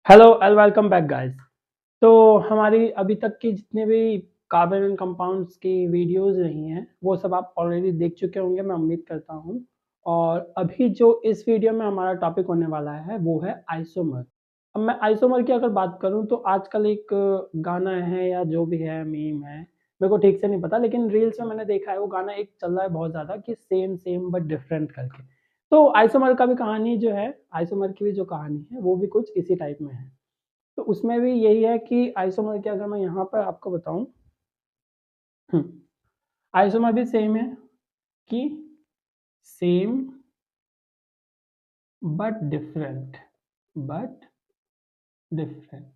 Hello and welcome back guys. तो हमारी अभी तक की जितने भी कार्बन एंड कंपाउंड्स की वीडियोस रही हैं वो सब आप ऑलरेडी देख चुके होंगे, मैं उम्मीद करता हूँ। और अभी जो इस वीडियो में हमारा टॉपिक होने वाला है वो है आइसोमर। अब मैं आइसोमर की अगर बात करूँ तो आजकल एक गाना है या जो भी है मीम है, मेरे को ठीक से नहीं पता, लेकिन रील्स में मैंने देखा है वो गाना एक चल रहा है बहुत ज़्यादा कि सेम सेम बट डिफरेंट करके। तो आइसोमर का भी कहानी जो है, आइसोमर की भी जो कहानी है वो भी कुछ इसी टाइप में है। तो उसमें भी यही है कि आइसोमर की अगर मैं यहाँ पर आपको बताऊँ, आइसोमर भी सेम है कि same but different, but different,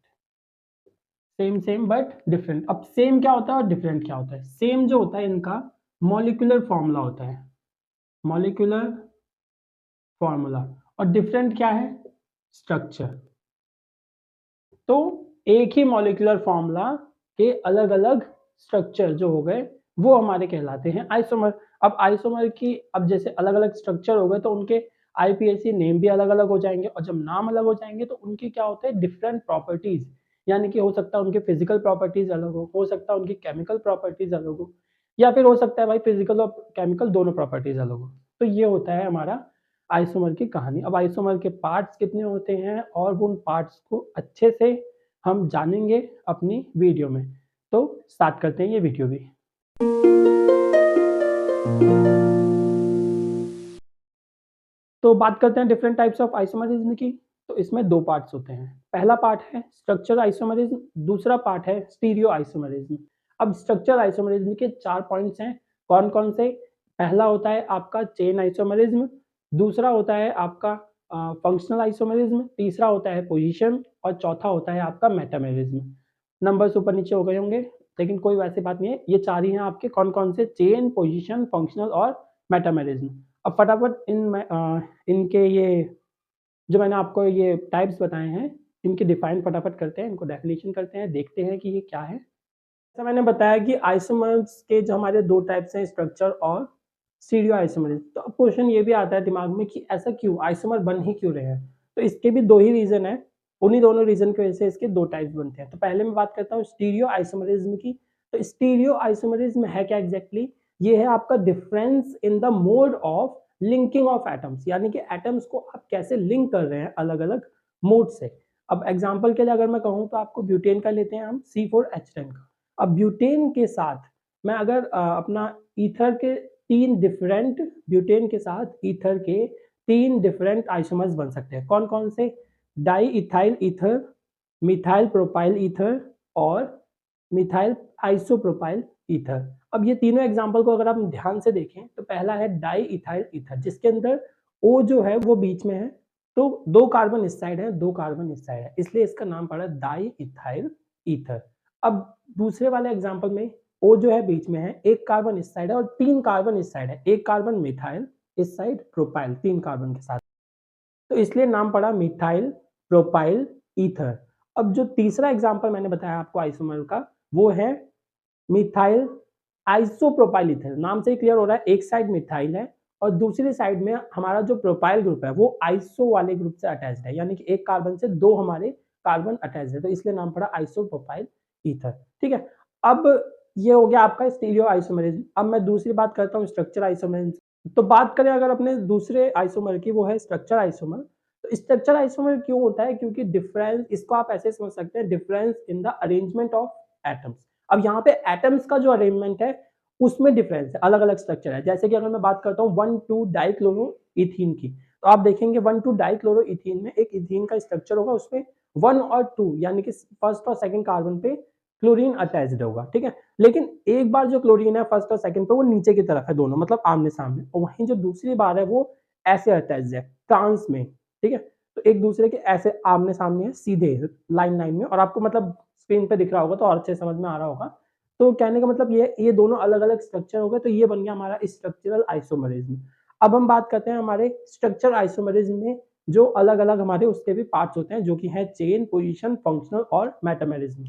same same but different. अब सेम क्या होता है और डिफरेंट क्या होता है? सेम जो होता है इनका मॉलिक्यूलर फॉर्मूला होता है, मॉलिक्यूलर फॉर्मूला। और डिफरेंट क्या है? स्ट्रक्चर। तो एक ही मॉलिक्यूलर फॉर्मूला के अलग अलग स्ट्रक्चर जो हो गए वो हमारे कहलाते हैं आइसोमर। अब आइसोमर की अब जैसे अलग अलग स्ट्रक्चर हो गए तो उनके आईपीएसी नेम भी अलग अलग हो जाएंगे, और जब नाम अलग हो जाएंगे तो उनकी क्या होते हैं डिफरेंट प्रॉपर्टीज। यानी कि हो सकता है उनके फिजिकल प्रॉपर्टीज अलग हो सकता है उनकी केमिकल प्रॉपर्टीज अलग हो, या फिर हो सकता है भाई फिजिकल और केमिकल दोनों प्रॉपर्टीज अलग हो। तो ये होता है हमारा आइसोमर की कहानी। अब आइसोमर के पार्ट्स कितने होते हैं और वो उन पार्ट्स को अच्छे से हम जानेंगे अपनी वीडियो में। तो स्टार्ट करते हैं ये वीडियो भी। तो बात करते हैं डिफरेंट टाइप्स ऑफ आइसोमरिज्म की। तो इसमें दो पार्ट्स होते हैं। पहला पार्ट है स्ट्रक्चर आइसोमरिज्म, दूसरा पार्ट है स्टीरियो आइसोमरिज्म। अब स्ट्रक्चर आइसोमरिज्म के 4 पॉइंट्स हैं। कौन-कौन से? पहला होता है आपका चेन आइसोमरिज्म, दूसरा होता है आपका फंक्शनल आइसोमरिज्म, तीसरा होता है पोजीशन और चौथा होता है आपका मेटामेरिज्म। नंबर्स ऊपर नीचे हो गए होंगे, लेकिन कोई वैसी बात नहीं है। ये 4 ही हैं आपके कौन-कौन से? चेन, पोजीशन, फंक्शनल और मेटामेरिज्म। अब फटाफट इनके ये जो मैंने आपको ये टाइप्स बताए हैं, इनकी डिफाइन फटाफट करते हैं, इनको डेफिनेशन करते हैं, देखते हैं कि ये क्या है। जैसा मैंने बताया कि आइसोमर्स के जो हमारे 2 टाइप्स हैं, स्ट्रक्चर और स्टीरियो आइसोमर्स। तो अब क्वेश्चन ये भी आता है दिमाग में कि ऐसा क्यों? आइसोमर बन ही क्यों रहे हैं? तो इसके भी 2 ही रीज़न हैं। उन्हीं दोनों रीज़न की वजह से इसके 2 टाइप्स बनते हैं। तो पहले मैं बात करता हूँ स्टीरियो आइसोमरिज्म की। तो स्टीरियो आइसोमरिज्म है क्या एग्ज़ैक्टली? ये है आपका difference in the mode of linking of atoms, यानी कि एटम्स को आप कैसे लिंक कर रहे हैं अलग-अलग मोड से। अब एग्ज़ाम्पल के लिए अगर मैं कहूँ तो आपको ब्यूटेन का लेते हैं हम, C4H10 का। अब ब्यूटेन के साथ मैं अगर अपना ईथर के 3 डिफरेंट ब्यूटेन के साथ ईथर के 3 डिफरेंट आइसोमर्स बन सकते हैं। कौन-कौन से? Di ethyl ether, methyl propyl ether और मिथाइल आइसोप्रोपाइल ईथर। अब ये तीनों एग्जांपल को अगर आप ध्यान से देखें तो पहला है डाई इथाइल ईथर, जिसके अंदर O जो है वो बीच में है। तो 2 कार्बन इस साइड है, 2 कार्बन इस साइड है, इसलिए इसका नाम पड़ा डाई इथाइल ईथर। अब दूसरे वाले एग्जांपल में O जो है बीच में है, 1 कार्बन इस साइड है और 3 कार्बन इस साइड है। 1 कार्बन मिथाइल, इस साइड प्रोपाइल, 3 कार्बन के साथ। तो इसलिए नाम पड़ा मिथाइल प्रोपाइल ईथर। अब जो तीसरा एग्जांपल मैंने बताया आपको आइसोमर का, वो है मिथाइल आइसोप्रोपाइल ईथर। नाम से ही क्लियर हो रहा है, एक साइड मिथाइल है और दूसरी साइड में हमारा जो प्रोपाइल ग्रुप है वो आइसो वाले ग्रुप से अटैच्ड है, यानी कि एक कार्बन से 2 हमारे कार्बन अटैच्ड है, तो इसलिए नाम पड़ा आइसोप्रोपाइल ईथर। ठीक है। अब ये हो गया आपका स्टीरियो आइसोमरिज्म। अब मैं दूसरी बात करता हूँ स्ट्रक्चर आइसोमरिज्म। तो बात करें अगर अपने दूसरे आइसोमर की, वो है स्ट्रक्चर आइसोमर। तो स्ट्रक्चर आइसोमर क्यों होता है? क्योंकि डिफरेंस, इसको आप ऐसे समझ सकते हैं, difference in the arrangement of atoms. अब यहाँ पे एटम्स का जो अरेंजमेंट है उसमें डिफरेंस है, अलग अलग स्ट्रक्चर है। जैसे कि अगर मैं बात करता हूँ 1,2 डाइक्लोरो इथीन की, तो आप देखेंगे 1,2 डाइक्लोरो इथीन में एक इथीन का स्ट्रक्चर होगा, उसमें 1 और 2 यानी कि फर्स्ट और सेकंड कार्बन पे क्लोरीन अटैच्ड होगा। ठीक है। लेकिन एक बार जो क्लोरीन है फर्स्ट और सेकंड पे वो नीचे की तरफ है, दोनों मतलब आमने सामने, और वहीं जो दूसरी बार है वो ऐसे अटैच्ड है ट्रांस में। ठीक है। तो एक दूसरे के ऐसे आमने सामने है, सीधे लाइन लाइन में, और आपको मतलब स्क्रीन पे दिख रहा होगा तो और अच्छे समझ में आ रहा होगा। तो कहने का मतलब ये दोनों अलग अलग स्ट्रक्चर हो गए, तो ये बन गया हमारा स्ट्रक्चरल आइसोमरिज्म। अब हम बात करते हैं हमारे स्ट्रक्चर आइसोमरिज्म में जो अलग अलग हमारे उसके भी पार्ट्स होते हैं, जो कि है चेन, पोजीशन, फंक्शनल और मेटामेरिज्म।